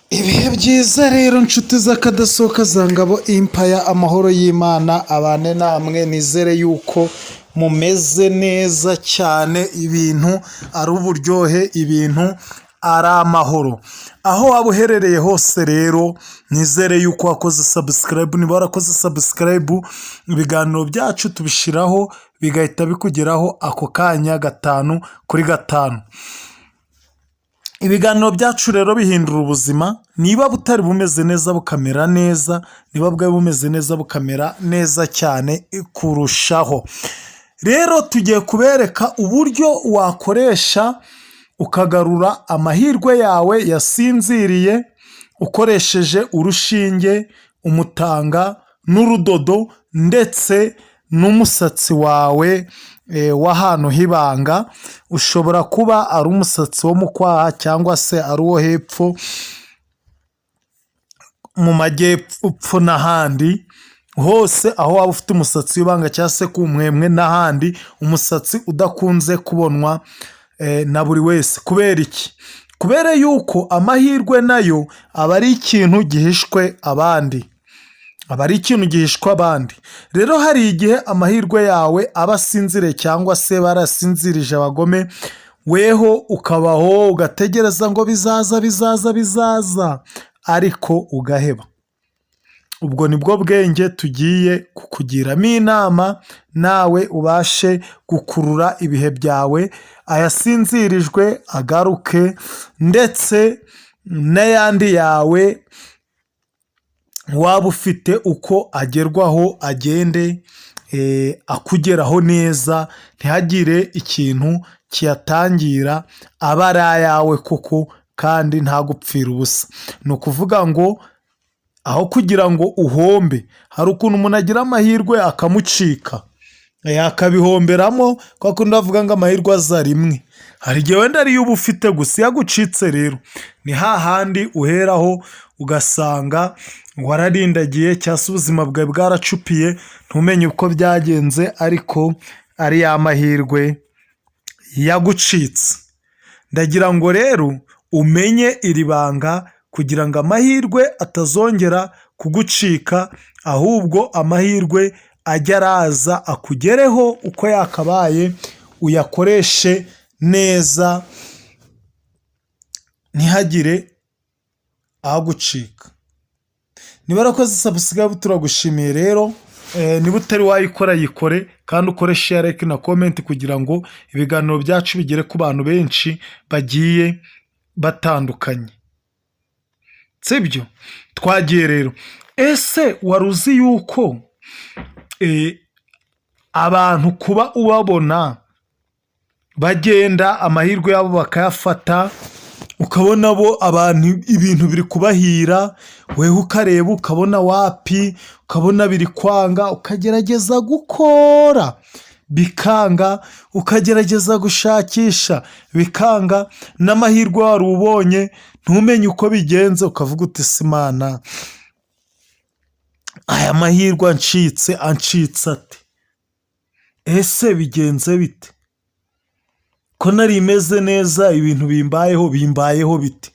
Ibihe byiza rero nshuti z'akadasohoka za Ngabo Empire, amahoro y'Imana abane namwe, nizere yuko mumeze neza cyane, ibintu ari uburyohe, ibintu ari amahoro. Aho waba uherereye hose rero nizere yuko wakoze subscribe, niba warakoze subscribe ibiganiro byacu tubishyiraho bigahita bikugeraho ako kanya 5/5. Ibiganiro byacu rero bihindura ubuzima, niba butari bumeze neza bukamera neza, niba bwari bumeze neza bukamera neza cyane kurushaho. Rero tugiye kubereka uburyo wakoresha ukagarura amahirwe yawe yasinziriye ukoresheje urushinge, umutanga n'urudodo ndetse n'umusatsi wawe w'ahantu h'ibanga. Ushobora kuba ari umusatsi wo mu kwaha cyangwa se ari uwo hepfo mu majyepfo n'ahandi hose, aho waba ufite umusatsi w'ibanga cyangwa se ku mwemwe n'ahandi, umusatsi udakunze kubonwa na buri wese. Kubera iki? Kubera yuko amahirwe nayo aba ari ikintu gihishwe abandi, rero hari igihe amahirwe yawe aba asinziriye cyangwa se barasinzirije abagome, weho ukabaho ugategereza ngo bizaza ariko ugaheba. Ubwo nibwo bwenge tugiye kukugiramo inama, nawe ubashe gukurura ibihe byawe, ayasinzirijwe agaruke ndetse n'ayandi yawe waba ufite uko agerwaho agende akugeraho neza, ntihagire ikintu kiyatangira, aba ari ayawe koko kandi ntagupfire ubusa. Ni ukuvuga ngo aho kugira ngo uhombe, hari ukuntu umuntu agira amahirwe akamucika, akabihomberamo, kwa kundi bavuga ngo amahirwe aza rimwe. Hari igihe wenda ariyo uba ufite gusa, iyo agucitse rero ni hahandi uheraho ugasanga wararindagiye cyangwa se ubuzima bwawe bwaracupiye, ntumenye uko byagenze, ariko ari ya mahirwe yagucitse. Ndagira ngo rero umenye iri banga kugira ngo amahirwe atazongera kugucika, ahubwo amahirwe ajya araza akugereho uko yakabaye, uyakoreshe neza ntihagire ahagucika. Niba warakoze subscribe turagushimiye rero, niba utari wayikora yikore kandi ukore share, like na comment kugira ngo ibiganiro byacu bigere ku bantu benshi bagiye batandukanye. Sibyo? Twagiye rero. Ese wari uzi yuko abantu kuba ubabona bagenda amahirwe yabo bakayafata, ukabona bo abantu ibintu biri kubahira, wewe ukareba ukabona wapi, ukabona biri kwanga, ukagerageza gukora bikanga, ukagerageza gushakisha bikanga, n'amahirwe wari ubonye ntumenye uko bigenze, ukavuga uti Imana, aya mahirwe ancitse ate? Ese bigenze bite? Ko nari imeze neza, ibintu bimbayeho bite?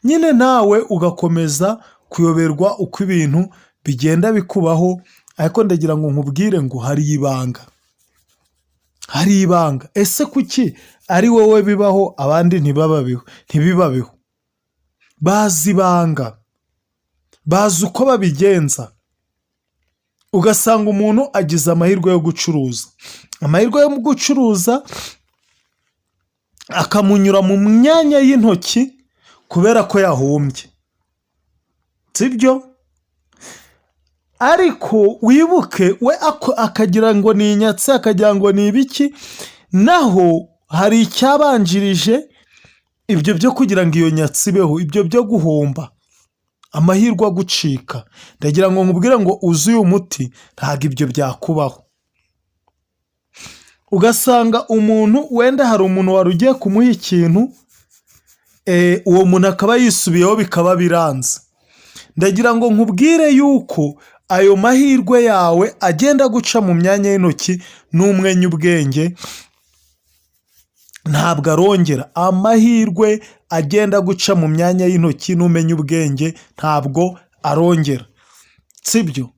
Nyine nawe ugakomeza kuyoberwa uko ibintu bigenda bikubaho, ariko ndagira ngo nkubwire ngo hari ibanga. Ese kuki ari wowe bibaho abandi ntibibabeho? Bazi ibanga, bazi uko babigenza. Ugasanga umuntu agize amahirwe yo gucuruza, akamunyura mu myanya y'intoki kubera ko yahombye. Sibyo? Ariko wibuke we akagira ngo ni inyatsi, akagira ngo ni ibiki, naho hari icyabanjirije ibyo byo kugira ngo iyo nyatsi ibeho, ibyo byo guhomba, amahirwe agucika. Ndagira ngo nkubwire ngo uzi uyu muti ntabwo ibyo byakubaho. Ugasanga umuntu, wenda hari umuntu wari ugiye kumuha ikintu, uwo muntu akaba yisubiyeho bikaba biranze. Ndagira ngo nkubwire yuko ayo mahirwe yawe agenda guca mu myanya y'intoki n'umwenya ubwenge, ntabwo arongera. Amahirwe agenda guca mu myanya y'intoki n'umenya ubwenge ntabwo arongera, sibyo?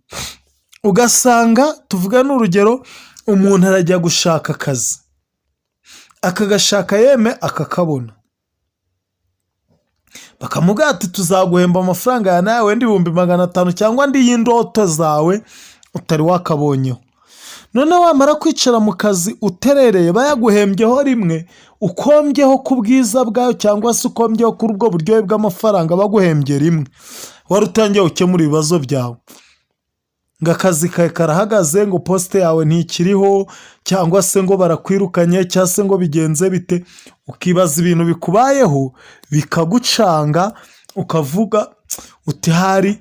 Ugasanga tuvuga n'urugero, umuntu arajya gushaka akazi, akagashaka yeme akakabona, bakamubwira ati tuzaguhemba amafaranga ya nawe wenda 500 cyangwa andi y'indoto zawe utari wakabonyeho. None wamara kwicara mu kazi uterereye, bayaguhembyeho rimwe, ukombyeho ku bwiza bwayo cyangwa se ukombyeho kuri ubwo buryohe bw'amafaranga baguhembye rimwe, wari utangiye gukemura ibibazo byawe, ngo akazi kawe karahagaze, ngo posite yawe ntikiriho, cyangwa se ngo barakwirukanye, cyangwa se ngo bigenze bite, ukibaza ibintu bikubayeho bikagucanga, ukavuga uti hari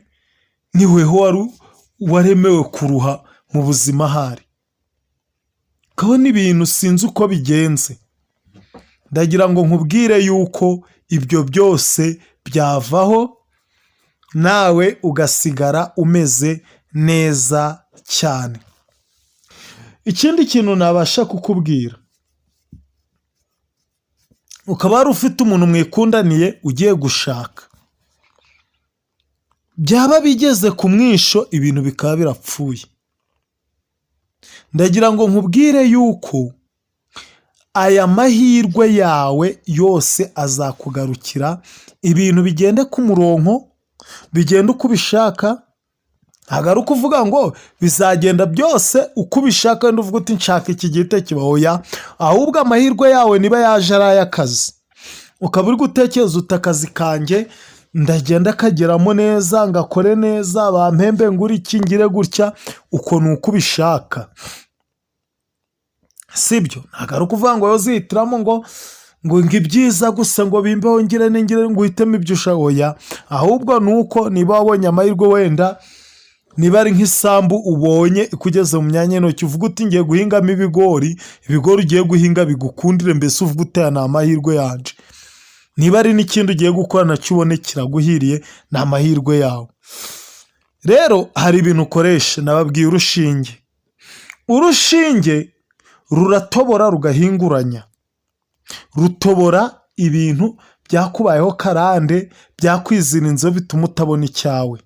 niweho waremewe kuruha mu buzima hari. Kabona ibintu sinzi uko bigenze. Ndagira ngo nkubwire yuko ibyo byose byavaho, nawe ugasigara umeze neza cyane. Ikindi kintu nabasha kukubwira, ukaba wari ufite umuntu mwikundaniye ugiye gushaka, byaba bigeze ku mwisho ibintu bikaba birapfuye, ndagira ngo nkubwire yuko aya mahirwe yawe yose azakugarukira, ibintu bigende ku murongo, bigenda uko ubishaka. Ntabwo ari ukuvuga ngo bizagenda byose uko ubishaka wenda uvuga uti nshaka iki gihite kibaho, ya ahubwo amahirwe yawe niba yaje ari ay'akazi, ukaba uri gutekereza uti akazi kanjye ndagenda kageramo neza, ngakore neza, bampembe ngure iki ngire gutya, uko ni uko ubishaka, sibyo? Ntabwo ari ukuvuga ngo uzihitiramo ngo ibyiza gusa ngo bimbeho ngire ngo uhitemo ibyo ushaka, oya. Ahubwo ni uko niba wabonye amahirwe, wenda niba ari nk'isambu ubonye ikugeze mu myanya y'intoki, uvuga uti ngiye guhingamo ibigori ugiye guhinga bigukundire, mbese uvuga uti aya ni amahirwe yanje. Niba ari n'ikindi ugiye gukora nacyo ubone kiraguhiriye, ni amahirwe yawe. Rero hari ibintu ukoresha, nababwiye urushinge ruratobora rugahinguranya, rutobora ibintu byakubayeho karande, byakwizina inzo bituma utabona icyawe.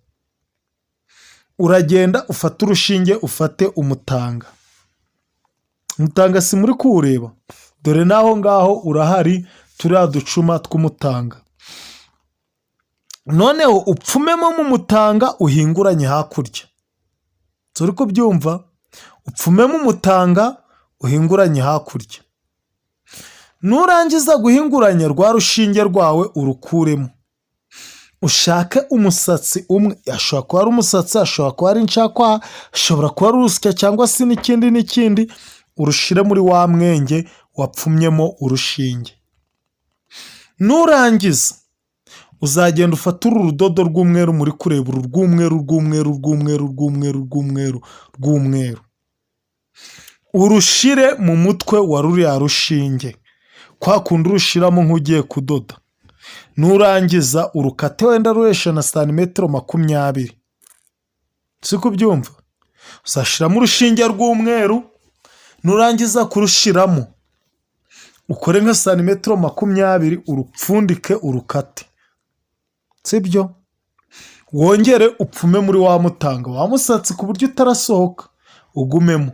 Uragenda ufate urushinge, ufate umutanga si muri kuwureba, dore naho ngaho urahari, turiya ducuma tw'umutanga. Noneho upfumemo mu mutanga uhinguranye hakurya, turi kubyumva? Upfumemo umutanga uhinguranye hakurya, nurangiza guhinguranya rwa rushinge rwawe urukuremo, ushake umusatsi umwe, ashobora kuba ari umusatsi, ashobora kuba ari inshakwa, ashobora kuba ari urusya cyangwa se n'ikindi, urushire muri wa mwenge wapfumyemo urushinge. Nurangiza uzagenda ufata uru rudodo rw'umweru muri kureba, uru rw'umweru, urushire mu mutwe wa ruriya rushinge, kwa kundi urushiramo nk'ugiye kudoda. Nurangiza urukate wenda ruresha na santimetero 20, si kubyumva? Uzashiramo urushinge rw'umweru, nurangiza kurushiramo ukore nka santimetero 20, urupfundike urukate, sibyo? Wongere upfume muri wa mutanga, wa musatsi ku buryo utarasohoka, ugumemo.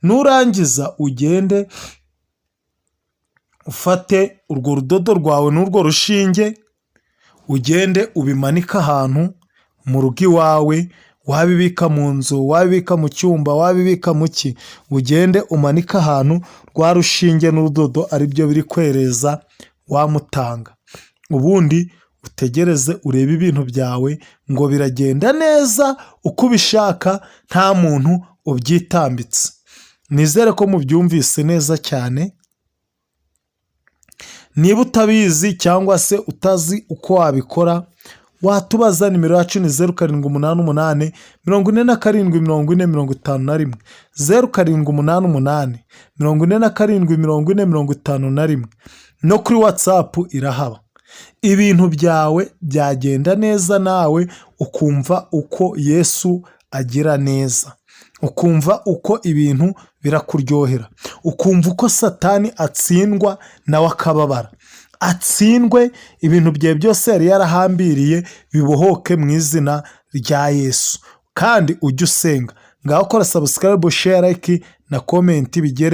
Nurangiza ugende ufate urwo rudodo rwawe n'urwo rushinge, ugende ubimanika ahantu mu rugo iwawe, wabibika mu nzu, wabibika mu cyumba, wabibika mu ki, ugende umanika ahantu rwa rushinge n'urudodo ari byo biri kwereza wamutanga. Ubundi utegereze urebe ibintu byawe ngo biragenda neza uko ubishaka, nta muntu ubyitambitse. Nizere ko mubyumvise neza cyane. Niba utabizi cyangwa se utazi uko wabikora, watubaza. Nimero yacu ni 0788 47 4051, 0788 47 4051, no kuri WhatsApp irahaba. Ibintu byawe byagenda neza, nawe ukumva uko Yesu agira neza, ukumva uko ibintu birakuryohera, ukumva uko Satani atsindwa nawe akababara, atsindwe, ibintu byawe byose yari yarahambiriye bibohoke mu izina rya Yesu. Kandi ujye usenga, ngaho kora subscribe, share, like na comment bigere